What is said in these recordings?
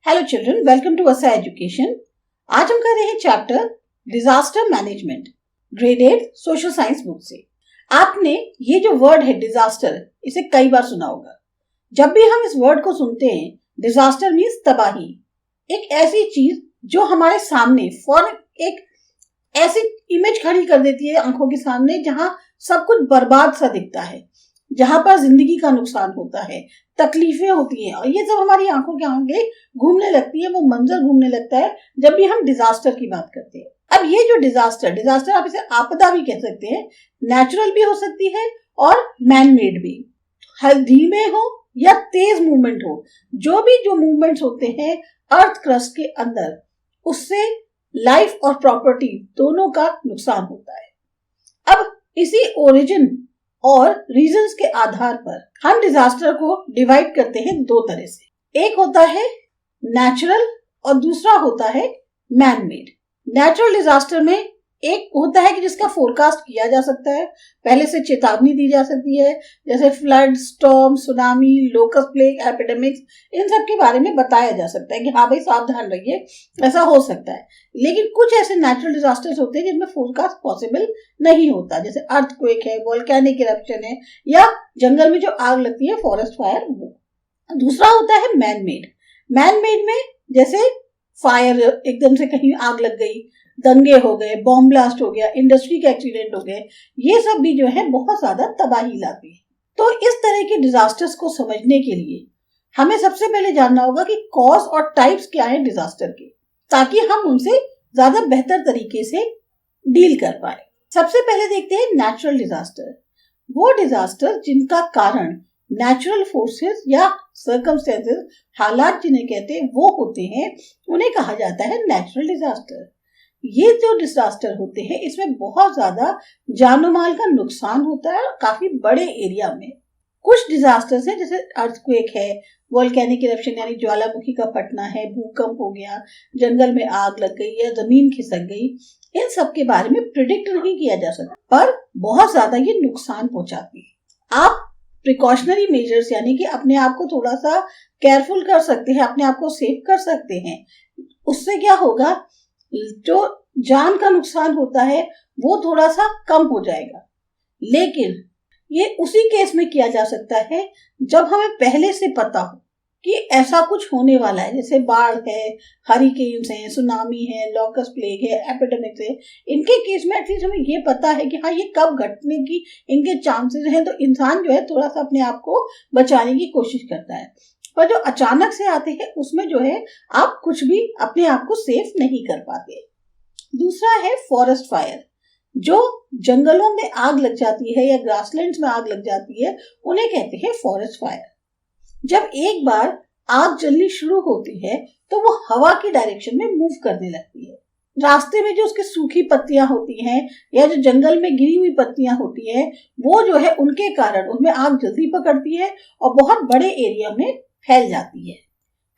Hello children, welcome to वसा education. आज हम कर रहे हैं chapter disaster management, grade 8 social science book से। आपने ये जो वर्ड है डिजास्टर, इसे कई बार सुना होगा। जब भी हम इस वर्ड को सुनते हैं, डिजास्टर मीन्स तबाही, एक ऐसी चीज जो हमारे सामने फौरन एक ऐसी इमेज खड़ी कर देती है आंखों के सामने जहां सब कुछ बर्बाद सा दिखता है, जहां पर जिंदगी का नुकसान होता है, तकलीफें होती हैं और ये सब हमारी आंखों के आगे घूमने लगती है, वो मंजर घूमने लगता है जब भी हम डिजास्टर की बात करते हैं। अब ये जो डिजास्टर आप इसे आपदा भी कह सकते हैं, नेचुरल भी हो सकती है और मैन मेड भी। हर धीमे हो या तेज मूवमेंट हो, जो मूवमेंट्स होते हैं अर्थ क्रस्ट के अंदर, उससे लाइफ और प्रॉपर्टी दोनों का नुकसान होता है। अब इसी ओरिजिन और रीजंस के आधार पर हम डिजास्टर को डिवाइड करते हैं दो तरह से। एक होता है नेचुरल और दूसरा होता है मैन मेड। नेचुरल डिजास्टर में एक होता है कि जिसका फोरकास्ट किया जा सकता है, पहले से चेतावनी दी जा सकती है, जैसे flood, storm, tsunami, locust plague, epidemics, इन सब के बारे में बताया जा सकता है कि हाँ भाई सावधान रहिए, ऐसा हो सकता है। लेकिन कुछ ऐसे नेचुरल डिजास्टर्स होते हैं जिनमें फोरकास्ट पॉसिबल नहीं होता, जैसे अर्थक्वेक है, वोल्केनिक इरप्शन है, या जंगल में जो आग लगती है, फॉरेस्ट फायर। वो दूसरा होता है मैन मेड। मैन मेड में जैसे फायर, एकदम से कहीं आग लग गई, दंगे हो गए, बॉम्ब ब्लास्ट हो गया, इंडस्ट्री के एक्सीडेंट हो गए, ये सब भी जो है बहुत ज्यादा तबाही लाती है। तो इस तरह के डिजास्टर्स को समझने के लिए हमें सबसे पहले जानना होगा कि कॉज और टाइप्स क्या है डिजास्टर के, ताकि हम उनसे ज्यादा बेहतर तरीके से डील कर पाए। सबसे पहले देखते हैं नेचुरल डिजास्टर। वो डिजास्टर जिनका कारण नेचुरल फोर्सेस या सर्कमस्टेंसेस, हालात जिन्हें कहते हैं, वो होते हैं, उन्हें कहा जाता है नेचुरल डिजास्टर। ये जो डिजास्टर होते हैं इसमें बहुत ज्यादा जानो माल का नुकसान होता है, काफी बड़े एरिया में। कुछ डिजास्टर्स हैं जैसे अर्थक्वेक है, वोल्केनिक इरप्शन यानी ज्वालामुखी का फटना है, भूकंप हो गया, जंगल में आग लग गई या जमीन खिसक गई, इन सब के बारे में प्रिडिक्ट नहीं किया जा सकता, पर बहुत ज्यादा ये नुकसान पहुंचाती है। आप प्रिकॉशनरी मेजर्स यानी कि अपने आप को थोड़ा सा केयरफुल कर सकते हैं, अपने आप को सेफ कर सकते हैं। उससे क्या होगा, जो जान का नुकसान होता है वो थोड़ा सा कम हो जाएगा। लेकिन ये उसी केस में किया जा सकता है जब हमें पहले से पता हो कि ऐसा कुछ होने वाला है, जैसे बाढ़ है, हरिकेन्स है, सुनामी है, लॉकस्ट प्लेग है, एपिडेमिक्स है। इनके केस में एटलीस्ट हमें ये पता है कि हाँ ये कब घटने की इनके चांसेस हैं, तो इंसान जो है थोड़ा सा अपने आप को बचाने की कोशिश करता है। पर जो अचानक से आते हैं उसमें जो है आप कुछ भी अपने आप को सेफ नहीं कर पाते। दूसरा है फॉरेस्ट फायर। जो जंगलों में आग लग जाती है या ग्रासलैंड्स में आग लग जाती है, उन्हें कहते हैं फॉरेस्ट फायर। जब एक बार आग जलनी शुरू होती है तो वो हवा की डायरेक्शन में मूव करने लगती है। रास्ते में जो उसके सूखी पत्तियां होती हैं या जो जंगल में गिरी हुई पत्तियां होती हैं, वो जो है उनके कारण उनमें आग जल्दी पकड़ती है और बहुत बड़े एरिया में फैल जाती है।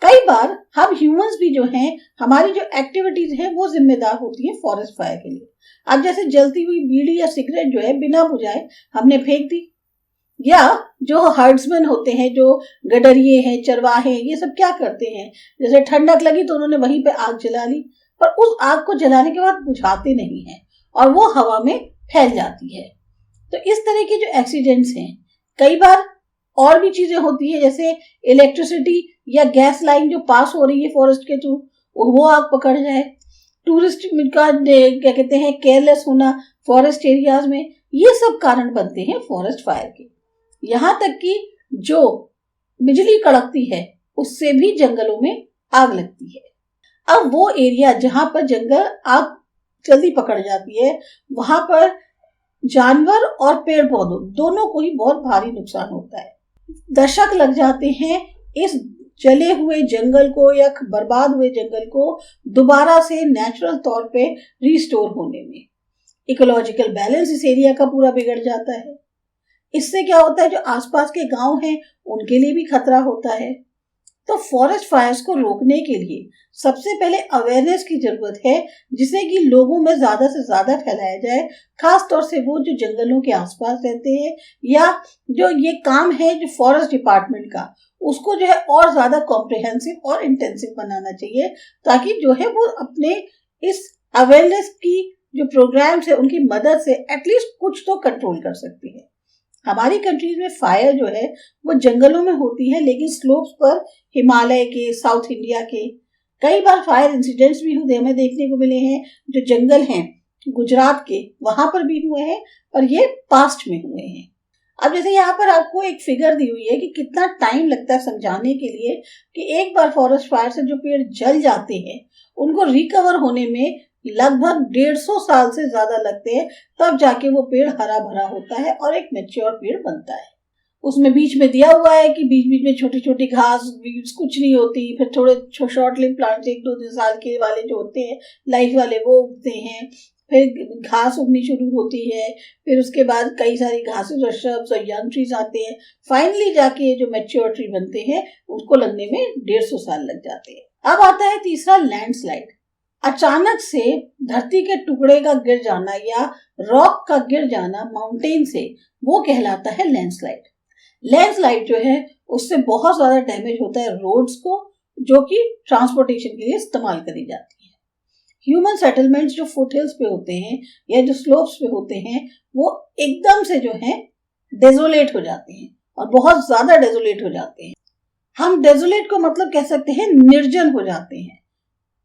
कई बार हम ह्यूमंस भी जो हैं, हमारी जो एक्टिविटीज हैं वो जिम्मेदार होती है फॉरेस्ट फायर के लिए। अब जैसे जलती हुई बीड़ी या सिगरेट जो है बिना बुझाए हमने फेंक दी, या जो हर्ड्समैन होते हैं, जो गडरिये हैं, चरवाहे, ये सब क्या करते हैं, जैसे ठंडक लगी तो उन्होंने वहीं पे आग जला ली, पर उस आग को जलाने के बाद बुझाते नहीं है और वो हवा में फैल जाती है। तो इस तरह के जो एक्सीडेंट्स हैं, कई बार और भी चीजें होती है, जैसे इलेक्ट्रिसिटी या गैस लाइन जो पास हो रही है फॉरेस्ट के थ्रू, वो आग पकड़ जाए। टूरिस्ट का क्या कहते हैं केयरलेस होना फॉरेस्ट एरियाज में, ये सब कारण बनते हैं फॉरेस्ट फायर के। यहाँ तक कि जो बिजली कड़कती है उससे भी जंगलों में आग लगती है। अब वो एरिया जहां पर जंगल आग जल्दी पकड़ जाती है, वहां पर जानवर और पेड़ पौधों दोनों को ही बहुत भारी नुकसान होता है। दशक लग जाते हैं इस जले हुए जंगल को या बर्बाद हुए जंगल को दोबारा से नेचुरल तौर पे रिस्टोर होने में। इकोलॉजिकल बैलेंस इस एरिया का पूरा बिगड़ जाता है। इससे क्या होता है, जो आसपास के गांव हैं उनके लिए भी खतरा होता है। तो फॉरेस्ट फायर्स को रोकने के लिए सबसे पहले अवेयरनेस की जरूरत है, जिसे कि लोगों में ज्यादा से ज्यादा फैलाया जाए, खास तौर से वो जो जंगलों के आसपास रहते हैं या जो ये काम है जो फॉरेस्ट डिपार्टमेंट का, उसको जो है और ज्यादा कॉम्प्रिहेंसिव और इंटेंसिव बनाना चाहिए, ताकि जो है वो अपने इस अवेयरनेस की जो प्रोग्राम्स है उनकी मदद से एटलीस्ट कुछ तो कंट्रोल कर सकती है। हमारी कंट्रीज में फायर जो है वो जंगलों में होती है, लेकिन स्लोप्स पर हिमालय के, साउथ इंडिया के कई बार फायर इंसिडेंट्स भी होते हमें देखने को मिले हैं। जो जंगल हैं गुजरात के, वहां पर भी हुए हैं और ये पास्ट में हुए हैं। अब जैसे यहाँ पर आपको एक फिगर दी हुई है कि कितना टाइम लगता है समझाने के लिए कि एक बार फॉरेस्ट फायर से जो पेड़ जल जाते हैं उनको रिकवर होने में लगभग 150 साल से ज्यादा लगते हैं, तब जाके वो पेड़ हरा भरा होता है और एक मैच्योर पेड़ बनता है। उसमें बीच में दिया हुआ है कि बीच बीच में छोटी छोटी घास कुछ नहीं होती, फिर थोड़े शॉर्ट लिव प्लांट्स 1-2 साल के वाले जो होते हैं लाइफ वाले वो उगते हैं, फिर घास उगनी शुरू होती है, फिर उसके बाद कई सारी घासें और श्रब्स और यंग ट्रीज आते हैं, फाइनली जाके ये जो मैच्योर ट्री बनते हैं उनको लगने में 150 साल लग जाते हैं। अब आता है तीसरा, लैंडस्लाइड। अचानक से धरती के टुकड़े का गिर जाना या रॉक का गिर जाना माउंटेन से, वो कहलाता है लैंडस्लाइड। लैंडस्लाइड जो है उससे बहुत ज्यादा डैमेज होता है रोड्स को, जो कि ट्रांसपोर्टेशन के लिए इस्तेमाल करी जाती है। ह्यूमन सेटलमेंट्स जो फुटहिल्स पे होते हैं या जो स्लोप्स पे होते हैं वो एकदम से जो है डेजोलेट हो जाते हैं और बहुत ज्यादा डेजोलेट हो जाते हैं। हम डेजोलेट को मतलब कह सकते हैं निर्जन हो जाते हैं,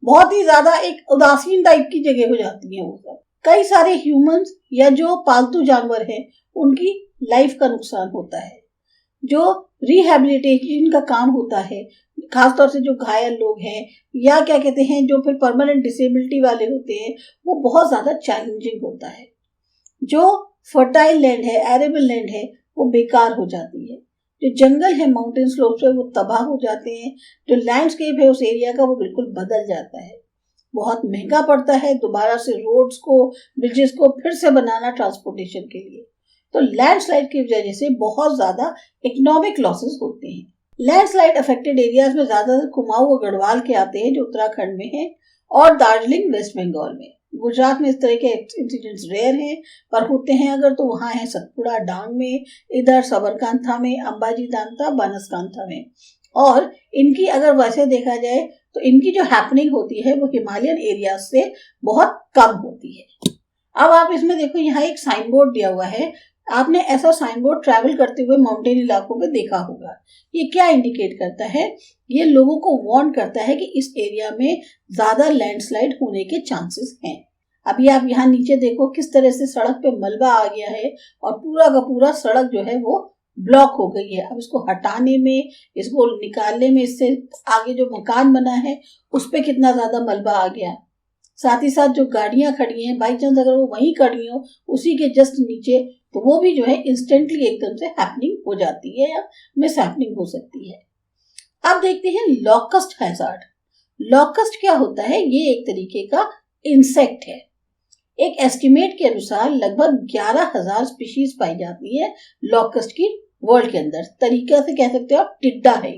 बहुत ही ज्यादा एक उदासीन टाइप की जगह हो जाती है वो सब। कई सारे ह्यूमंस या जो पालतू जानवर हैं उनकी लाइफ का नुकसान होता है। जो रिहैबिलिटेशन का काम होता है, खासतौर से जो घायल लोग हैं या क्या कहते हैं जो फिर परमानेंट डिसेबिलिटी वाले होते हैं, वो बहुत ज्यादा चैलेंजिंग होता है। जो फर्टाइल लैंड है, एरेबल लैंड है, वो बेकार हो जाती है। जो जंगल है माउंटेन स्लोप्स पे वो तबाह हो जाते हैं। जो लैंडस्केप है उस एरिया का वो बिल्कुल बदल जाता है। बहुत महंगा पड़ता है दोबारा से रोड्स को, ब्रिजेस को फिर से बनाना ट्रांसपोर्टेशन के लिए। तो लैंडस्लाइड की वजह से बहुत ज्यादा इकोनॉमिक लॉसेस होते हैं। लैंडस्लाइड अफेक्टेड एरियाज में ज्यादातर कुमाऊं और गढ़वाल के आते हैं जो उत्तराखंड में है, और दार्जिलिंग वेस्ट बंगाल में। गुजरात में इस तरह के इंसिडेंट्स रेयर हैं, पर होते हैं अगर तो वहां है सतपुड़ा डांग में, इधर सबरकांठा में, अंबाजी दांता बनासकांठा में। और इनकी अगर वैसे देखा जाए तो इनकी जो हैपनिंग होती है वो हिमालयन एरिया से बहुत कम होती है। अब आप इसमें देखो, यहाँ एक साइन बोर्ड दिया हुआ है। आपने ऐसा साइन बोर्ड ट्रैवल करते हुए माउंटेन इलाकों में देखा होगा। ये क्या इंडिकेट करता है? ये लोगों को वार्न करता है कि इस एरिया में ज्यादा लैंडस्लाइड होने के चांसेस हैं। अभी आप यहाँ नीचे देखो किस तरह से सड़क पे मलबा आ गया है और पूरा का पूरा सड़क जो है वो ब्लॉक हो गई है। अब इसको हटाने में, इसको निकालने में, इससे आगे जो मकान बना है उस पे कितना ज्यादा मलबा आ गया। साथ ही साथ जो गाड़ियां खड़ी हैं, बाई चांस अगर वो वहीं खड़ी हो उसी के जस्ट नीचे, तो वो भी जो है इंस्टेंटली एकदम से हैपनिंग हो जाती है या मिस हैपनिंग हो सकती है। अब देखते हैं लॉकस्ट हैजार्ड। लॉकस्ट क्या होता है? ये एक तरीके का इंसेक्ट है। एक एस्टिमेट के अनुसार लगभग 11,000 स्पीशीज पाई जाती है लॉकस्ट की वर्ल्ड के अंदर। तरीका से कह सकते हो आप टिड्डा है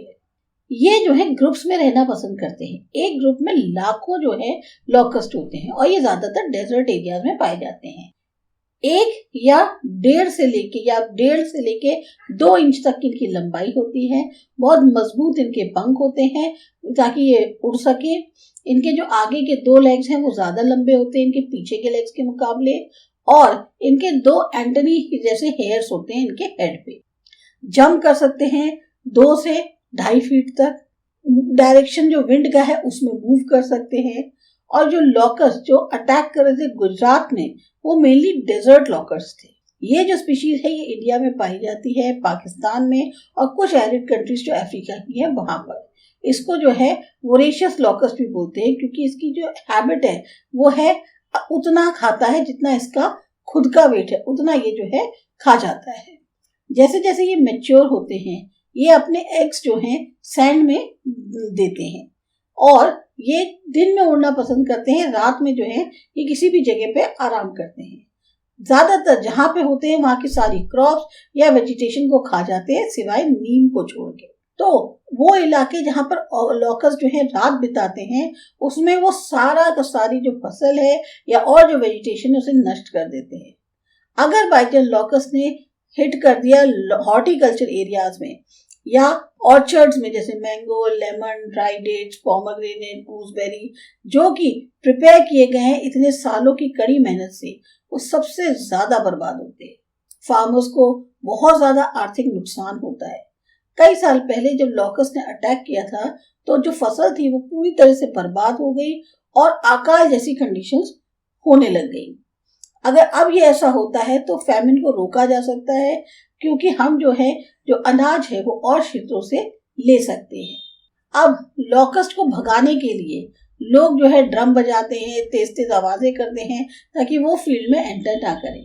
ये जो है ग्रुप्स में रहना पसंद करते हैं। एक ग्रुप में लाखों जो है लॉकस्ट होते हैं और ये ज्यादातर डेजर्ट एरियाज में पाए जाते हैं। 1 या 1.5 से लेके 2 इंच तक इनकी लंबाई होती है। बहुत मजबूत इनके पंख होते हैं ताकि ये उड़ सके। इनके जो आगे के 2 लेग्स हैं वो ज्यादा लंबे होते हैं इनके पीछे के लेग्स के मुकाबले, और इनके 2 एंटेनी जैसे हेयर्स होते हैं इनके हेड पे। जंप कर सकते हैं 2 से 2.5 फीट तक। डायरेक्शन जो विंड का है उसमें मूव कर सकते हैं। और जो लॉकस्ट जो अटैक कर रहे थे गुजरात में, वो मेनली डेजर्ट लॉकस्ट थे। ये जो स्पीशीज है ये इंडिया में पाई जाती है, पाकिस्तान में, और कुछ एरिड कंट्रीज जो अफ्रीका की है वहां पर। इसको जो है वोरेशियस लॉकस्ट भी बोलते हैं, क्योंकि इसकी जो हैबिट है वो है उतना खाता है जितना इसका खुद का वेट है, उतना ये जो है खा जाता है। जैसे जैसे ये मैच्योर होते हैं ये अपने एग्स जो हैं सैंड में देते हैं, और ये दिन में उड़ना पसंद करते हैं, रात में जो है ये किसी भी जगह पे आराम करते हैं। ज्यादातर जहां पे होते हैं वहां की सारी क्रॉप्स या वेजिटेशन को खा जाते हैं सिवाय नीम को छोड़ के। तो वो इलाके जहां पर लॉकस्ट जो है रात बिताते हैं उसमें वो सारा का सारी जो फसल है या और जो वेजिटेशन है उसे नष्ट कर देते हैं। अगर बाई चांस लॉकस्ट ने हिट कर दिया हॉर्टिकल्चर एरियाज में या ऑर्चर्ड्स में जैसे mango, lemon, dry dates, pomegranate, gooseberry जो कि प्रिपेयर किए गए हैं इतने सालों की कड़ी मेहनत से, वो सबसे ज्यादा बर्बाद होते हैं। फार्मर्स को बहुत ज्यादा आर्थिक नुकसान होता है। कई साल पहले जब लॉकस्ट ने अटैक किया था तो जो फसल थी वो पूरी तरह से बर्बाद हो गई और अकाल जैसी कंडीशंस होने लग गई। अगर अब ये ऐसा होता है तो फैमिन को रोका जा सकता है, क्योंकि हम जो अनाज है वो और क्षेत्रों से ले सकते हैं। अब लॉकस्ट को भगाने के लिए लोग ड्रम बजाते हैं, तेज तेज आवाजें करते हैं ताकि वो फील्ड में एंटर ना करें,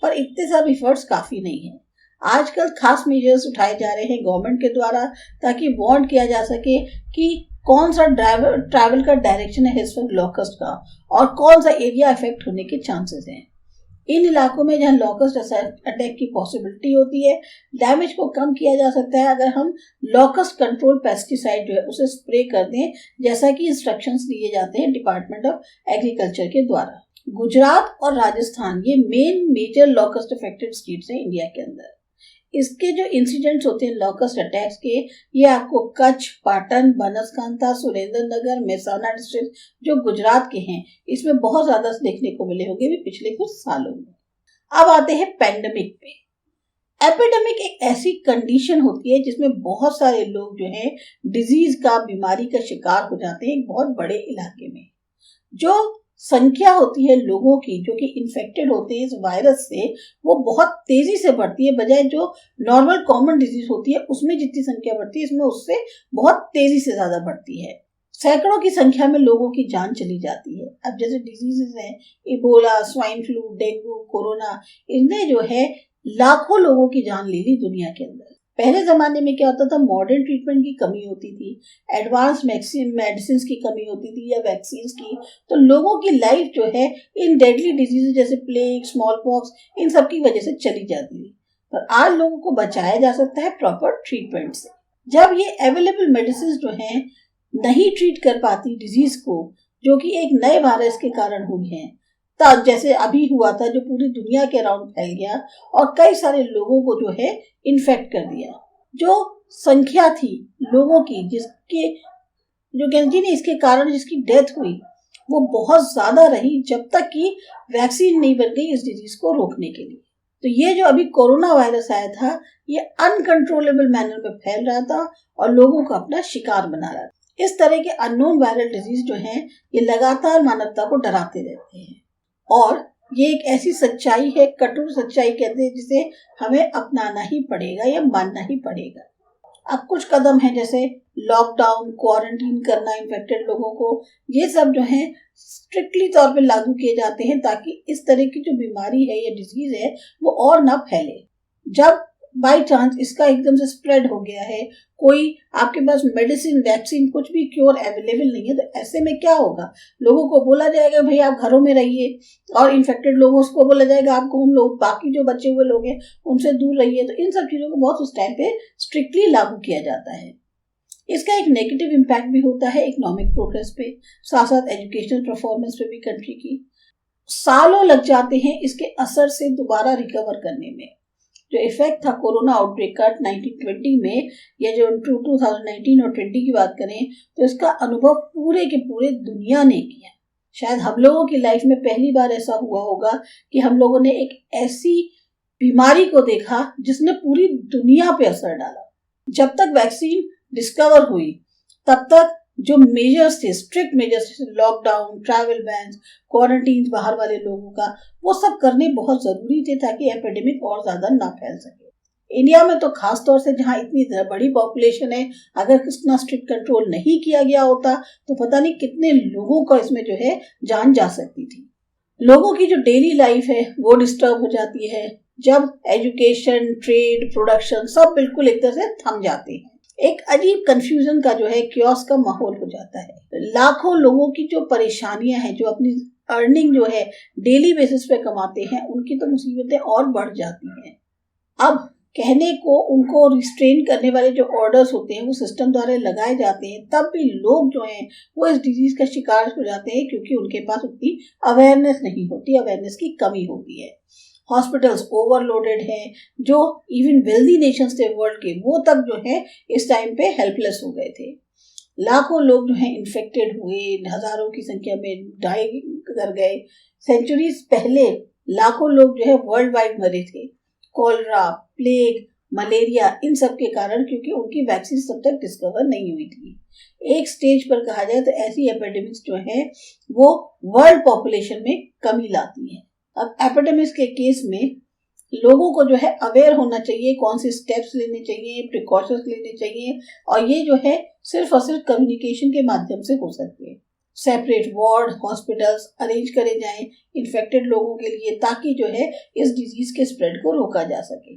पर इतने सब एफर्ट्स काफी नहीं है। आजकल खास मेजर्स उठाए जा रहे हैं गवर्नमेंट के द्वारा ताकि वार्न किया जा सके कि कौन सा ट्रैवल का डायरेक्शन है इस वक्त लॉकस्ट का और कौन सा एरिया इफेक्ट होने के चांसेस हैं। इन इलाकों में जहां लॉकस्ट अटैक की पॉसिबिलिटी होती है, डैमेज को कम किया जा सकता है अगर हम लॉकस्ट कंट्रोल पेस्टिसाइड उसे स्प्रे कर दें, जैसा कि इंस्ट्रक्शंस दिए जाते हैं डिपार्टमेंट ऑफ एग्रीकल्चर के द्वारा। गुजरात और राजस्थान ये मेजर लॉकस्ट अफेक्टेड स्टेट्स हैं इंडिया के अंदर। इसके जो इंसिडेंट्स होते हैं लॉकस्ट अटैक्स के, ये आपको कच्छ, पाटन, बनासकांठा, सुरेंद्रनगर, मेहसाना डिस्ट्रिक्ट जो गुजरात के हैं इसमें बहुत ज्यादा देखने को मिले होंगे भी पिछले कुछ सालों में। अब आते हैं पेंडेमिक पे। एपिडेमिक एक ऐसी कंडीशन होती है जिसमें बहुत सारे लोग डिजीज का, बीमारी का शिकार हो जाते हैं एक बहुत बड़े इलाके में। जो संख्या होती है लोगों की जो कि इन्फेक्टेड होते हैं इस वायरस से, वो बहुत तेजी से बढ़ती है, बजाय जो नॉर्मल कॉमन डिजीज होती है उसमें जितनी संख्या बढ़ती है इसमें उससे बहुत तेजी से ज्यादा बढ़ती है। सैकड़ों की संख्या में लोगों की जान चली जाती है। अब जैसे डिजीजेस हैं Ebola, swine flu, dengue, corona, इनने लाखों लोगों की जान ले ली दुनिया के अंदर। पहले जमाने में क्या होता था, मॉडर्न ट्रीटमेंट की कमी होती थी, एडवांस मेडिसिन की कमी होती थी या वैक्सीन की, तो लोगों की लाइफ इन डेडली डिजीज जैसे प्लेग, स्मॉल पॉक्स, इन सब की वजह से चली जाती थी। पर आज लोगों को बचाया जा सकता है प्रॉपर ट्रीटमेंट से। जब ये अवेलेबल मेडिसिन नहीं ट्रीट कर पाती डिजीज को, जो कि एक नए वायरस के कारण हुई है, तब जैसे अभी हुआ था जो पूरी दुनिया के अराउंड फैल गया और कई सारे लोगों को इन्फेक्ट कर दिया। जो संख्या थी लोगों की इसके कारण जिसकी डेथ हुई वो बहुत ज्यादा रही जब तक कि वैक्सीन नहीं बन गई इस डिजीज को रोकने के लिए। तो ये जो अभी कोरोना वायरस आया था ये अनकंट्रोलेबल मैनर में फैल रहा था और लोगों को अपना शिकार बना रहा था। इस तरह के अननोन वायरल डिजीज ये लगातार मानवता को डराते रहते हैं और ये एक ऐसी सच्चाई है, कठोर सच्चाई कहते हैं, जिसे हमें अपनाना ही पड़ेगा या मानना ही पड़ेगा। अब कुछ कदम हैं जैसे लॉकडाउन, क्वारंटीन करना इन्फेक्टेड लोगों को, ये सब स्ट्रिक्टली तौर पे लागू किए जाते हैं ताकि इस तरह की जो बीमारी है या डिजीज है वो और ना फैले। जब बाई चांस इसका एकदम से स्प्रेड हो गया है, कोई आपके पास मेडिसिन, वैक्सीन, कुछ भी क्योर अवेलेबल नहीं है, तो ऐसे में क्या होगा, लोगों को बोला जाएगा भाई आप घरों में रहिए और इन्फेक्टेड लोगों को बोला जाएगा आपको उन लोग बाकी जो बचे हुए लोग हैं उनसे दूर रहिए। तो इन सब चीजों को बहुत उस टाइम पे स्ट्रिक्टली लागू किया जाता है। इसका एक नेगेटिव इम्पैक्ट भी होता है इकोनॉमिक प्रोग्रेस पे, साथ साथ एजुकेशनल परफॉर्मेंस पे भी कंट्री की। सालों लग जाते हैं इसके असर से दोबारा रिकवर करने में। जो इफेक्ट था कोरोना आउटब्रेक का 1920 में, या जो 2019 और 20 की बात करें तो इसका अनुभव पूरे के पूरे दुनिया ने किया। शायद हम लोगों की लाइफ में पहली बार ऐसा हुआ होगा कि हम लोगों ने एक ऐसी बीमारी को देखा जिसने पूरी दुनिया पे असर डाला। जब तक वैक्सीन डिस्कवर हुई तब तक जो मेजर्स थे, strict measures, lockdown, travel ban, quarantine बाहर वाले लोगों का, वो सब करने बहुत जरूरी थे ताकि एपिडेमिक और ज्यादा ना फैल सके। इंडिया में तो खास तौर से जहां इतनी बड़ी पॉपुलेशन है, अगर इतना स्ट्रिक्ट कंट्रोल नहीं किया गया होता तो पता नहीं कितने लोगों का इसमें जान जा सकती थी। लोगों की जो डेली लाइफ है वो डिस्टर्ब हो जाती है जब एजुकेशन, ट्रेड, प्रोडक्शन सब बिल्कुल एक तरह से थम जाते हैं। एक अजीब कंफ्यूजन का क्योस का माहौल हो जाता है। लाखों लोगों की जो परेशानियां हैं, जो अपनी अर्निंग डेली बेसिस पे कमाते हैं, उनकी तो मुसीबतें और बढ़ जाती हैं। अब कहने को उनको रिस्ट्रेन करने वाले जो ऑर्डर्स होते हैं वो सिस्टम द्वारा लगाए जाते हैं, तब भी लोग वो इस डिजीज का शिकार हो जाते हैं क्योंकि उनके पास उतनी अवेयरनेस नहीं होती, अवेयरनेस की कमी होती है। हॉस्पिटल्स ओवरलोडेड हैं, जो इवन वेल्दी नेशंस थे वर्ल्ड के, वो तक जो है इस टाइम पे हेल्पलेस हो गए थे। लाखों लोग जो है इन्फेक्टेड हुए, हजारों की संख्या में डाई कर गए। सेंचुरीज पहले लाखों लोग जो है वर्ल्ड वाइड मरे थे, कॉलरा, प्लेग, मलेरिया, इन सब के कारण, क्योंकि उनकी वैक्सीन तब तक डिस्कवर नहीं हुई थी। एक स्टेज पर कहा जाए तो ऐसी एपिडेमिक्स जो है वो वर्ल्ड पॉपुलेशन में कमी लाती है। अब एपिडेमिक्स के केस में लोगों को जो है अवेयर होना चाहिए, कौन से स्टेप्स लेने चाहिए, प्रिकॉशंस लेने चाहिए, और ये जो है सिर्फ और सिर्फ कम्युनिकेशन के माध्यम से हो सकते हैं। सेपरेट वार्ड, हॉस्पिटल्स अरेंज करे जाएं इन्फेक्टेड लोगों के लिए, ताकि जो है इस डिजीज के स्प्रेड को रोका जा सके।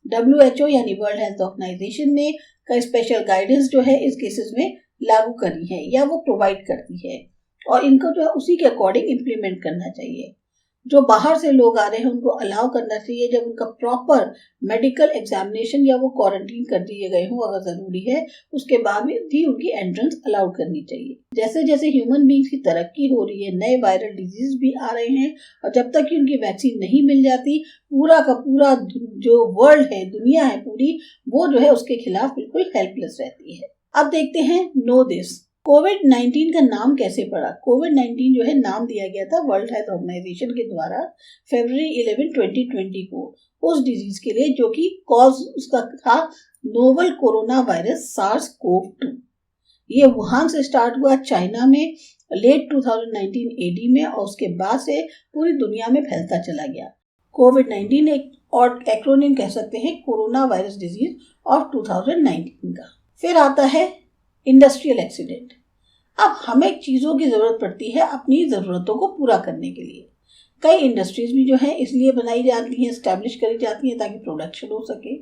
WHO यानी वर्ल्ड हेल्थ ऑर्गेनाइजेशन ने कई स्पेशल गाइडेंस जो है इस केसेस में लागू करी है या वो प्रोवाइड करती है, और इनको जो है उसी के अकॉर्डिंग इम्प्लीमेंट करना चाहिए। जो बाहर से लोग आ रहे हैं उनको अलाउ करना चाहिए, जब उनका प्रॉपर मेडिकल एग्जामिनेशन या वो क्वारंटीन कर दिए गए हों अगर जरूरी है, उसके बाद भी उनकी एंट्रेंस अलाउ करनी चाहिए। जैसे जैसे ह्यूमन बींग्स की तरक्की हो रही है, नए वायरल डिजीज भी आ रहे हैं, और जब तक कि उनकी वैक्सीन नहीं मिल जाती, पूरा का पूरा जो वर्ल्ड है, दुनिया है पूरी, वो जो है उसके खिलाफ बिल्कुल हेल्पलेस रहती है। अब देखते हैं नो दिस, कोविड-19 का नाम कैसे पड़ा। कोविड-19 जो है नाम दिया गया था वर्ल्ड हेल्थ ऑर्गेनाइजेशन के द्वारा फरवरी 11, 2020 को, उस डिजीज के लिए जो कि कॉज उसका था नोवल कोरोना वायरस SARS-CoV-2। ये वुहान से स्टार्ट हुआ चाइना में लेट 2019 AD में, और उसके बाद से पूरी दुनिया में फैलता चला गया। कोविड-19 एक और एक्रोनिम कह सकते हैं कोरोना वायरस डिजीज ऑफ 2019 का। फिर आता है इंडस्ट्रियल एक्सीडेंट। अब हमें चीज़ों की ज़रूरत पड़ती है अपनी ज़रूरतों को पूरा करने के लिए। कई इंडस्ट्रीज भी जो है इसलिए बनाई जाती हैं, एस्टैब्लिश करी जाती हैं ताकि प्रोडक्शन हो सके।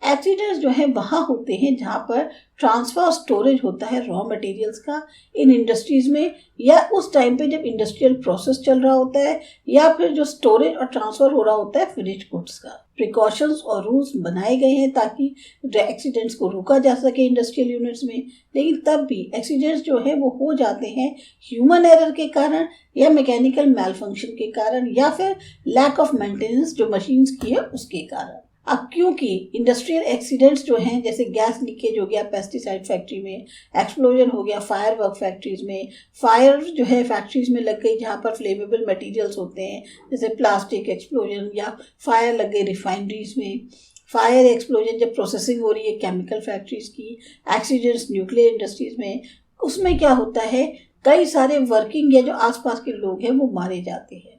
एक्सीडेंट्स जो है वहाँ होते हैं जहाँ पर ट्रांसफर और स्टोरेज होता है रॉ मटेरियल्स का इन इंडस्ट्रीज में, या उस टाइम पे जब इंडस्ट्रियल प्रोसेस चल रहा होता है, या फिर जो स्टोरेज और ट्रांसफर हो रहा होता है फिनिश्ड गुड्स का। प्रिकॉशंस और रूल्स बनाए गए हैं ताकि एक्सीडेंट्स को रोका जा सके इंडस्ट्रियल यूनिट्स में, लेकिन तब भी एक्सीडेंट्स जो है वो हो जाते हैं ह्यूमन एरर के कारण, या मैकेनिकल मैलफंक्शन के कारण, या फिर लैक ऑफ मेंटेनेंस जो मशीन्स की है उसके कारण। अब क्योंकि इंडस्ट्रियल एक्सीडेंट्स जो हैं, जैसे गैस लीकेज हो गया पेस्टिसाइड फैक्ट्री में, एक्सप्लोजन हो गया फायर वर्क फैक्ट्रीज में, फायर जो है फैक्ट्रीज में लग गई जहाँ पर फ्लेमेबल मटेरियल्स होते हैं, जैसे प्लास्टिक एक्सप्लोजन, या फायर लग गई रिफाइनरीज में, फायर एक्सप्लोजन जब प्रोसेसिंग हो रही है केमिकल फैक्ट्रीज की, एक्सीडेंट्स न्यूक्लियर इंडस्ट्रीज में, उसमें क्या होता है कई सारे वर्किंग या जो आसपास के लोग हैं वो मारे जाते हैं।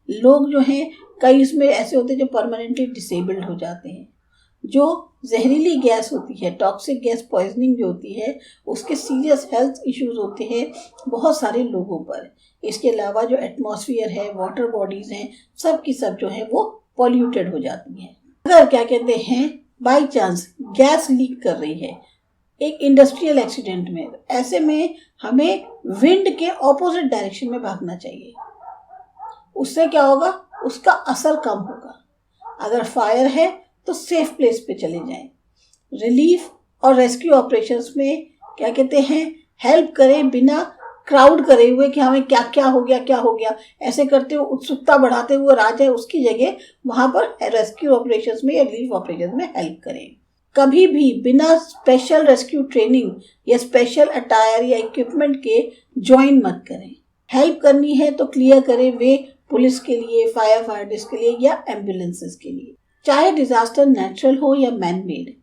लोग जो हैं कई इसमें ऐसे होते हैं जो परमानेंटली डिसेबल्ड हो जाते हैं। जो जहरीली गैस होती है, टॉक्सिक गैस पॉइजनिंग जो होती है, उसके सीरियस हेल्थ इश्यूज होते हैं बहुत सारे लोगों पर। इसके अलावा जो एटमॉस्फेयर है, वाटर बॉडीज हैं, सब की सब जो है वो पॉल्यूटेड हो जाती हैं। अगर क्या कहते हैं बाई चांस गैस लीक कर रही है एक इंडस्ट्रियल एक्सीडेंट में, ऐसे में हमें विंड के ऑपोजिट डायरेक्शन में भागना चाहिए। उससे क्या होगा, उसका असर कम होगा। अगर फायर है तो सेफ प्लेस पे चले जाएं। रिलीफ और रेस्क्यू ऑपरेशंस में क्या कहते हैं हेल्प करें बिना क्राउड करे हुए कि हमें क्या क्या हो गया, ऐसे करते हुए उत्सुकता बढ़ाते हुए आ जाए, उसकी जगह वहां पर रेस्क्यू ऑपरेशंस में या रिलीफ ऑपरेशंस में हेल्प करें। कभी भी बिना स्पेशल रेस्क्यू ट्रेनिंग या स्पेशल अटायर या इक्विपमेंट के ज्वाइन मत करें। हेल्प करनी है तो क्लियर करें वे पुलिस के लिए, फायर फाइटर्स के लिए या एम्बुलेंसेस के लिए। चाहे डिजास्टर नेचुरल हो या मैन मेड,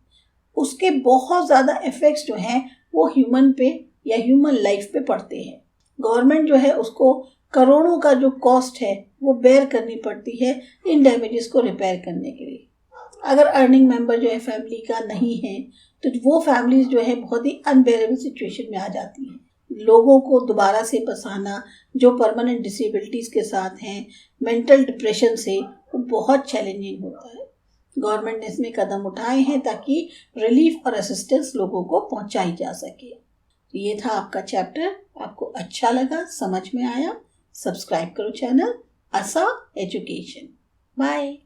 उसके बहुत ज़्यादा इफेक्ट्स जो हैं वो ह्यूमन पे या ह्यूमन लाइफ पे पड़ते हैं। गवर्नमेंट जो है उसको करोड़ों का जो कॉस्ट है वो बेयर करनी पड़ती है इन डैमेजेस को रिपेयर करने के लिए। अगर अर्निंग मेंबर जो है फैमिली का नहीं है तो वो फैमिलीज जो है बहुत ही अनबेरेबल सिचुएशन में आ जाती हैं। लोगों को दोबारा से बसाना जो परमानेंट डिसेबिलिटीज के साथ हैं, मेंटल डिप्रेशन से, वो बहुत चैलेंजिंग होता है। गवर्नमेंट ने इसमें कदम उठाए हैं ताकि रिलीफ और असिस्टेंस लोगों को पहुंचाई जा सके। ये था आपका चैप्टर। आपको अच्छा लगा, समझ में आया, सब्सक्राइब करो चैनल आसा एजुकेशन। बाय।